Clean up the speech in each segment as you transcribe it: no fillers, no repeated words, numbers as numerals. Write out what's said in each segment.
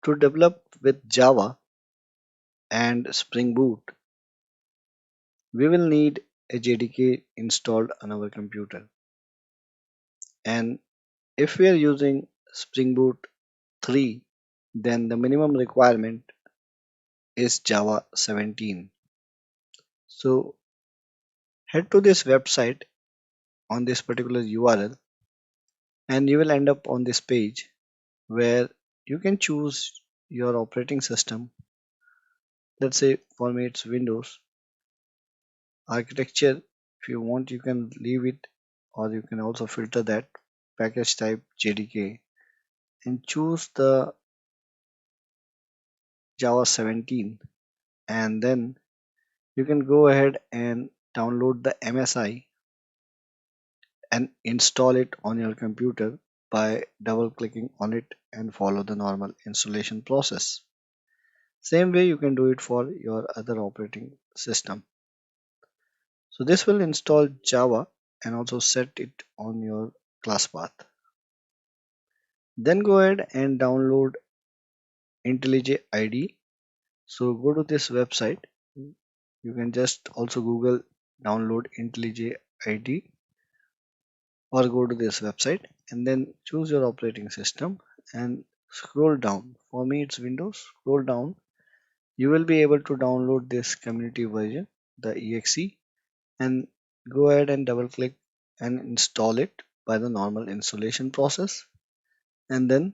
To develop with Java and Spring Boot, we will need a JDK installed on our computer. And if we are using Spring Boot 3, then the minimum requirement is Java 17. So head to this website on this particular URL and you will end up on this page where you can choose your operating system. Let's say for me it's Windows. Architecture, if you want, you can leave it, or you can also filter that package type JDK and choose the Java 17, and then you can go ahead and download the MSI and install it on your computer by double clicking on it and follow the normal installation process. Same way you can do it for your other operating system. So this will install Java and also set it on your class path. Then go ahead and download IntelliJ IDE. So go to this website. You can just also Google download IntelliJ IDE or go to this website and then choose your operating system and scroll down. For me it's Windows. Scroll down. You will be able to download this community version, the exe, and go ahead and double click and install it by the normal installation process, and then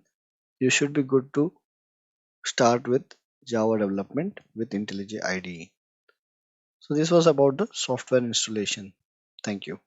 you should be good to start with Java development with IntelliJ IDE. So this was about the software installation. Thank you.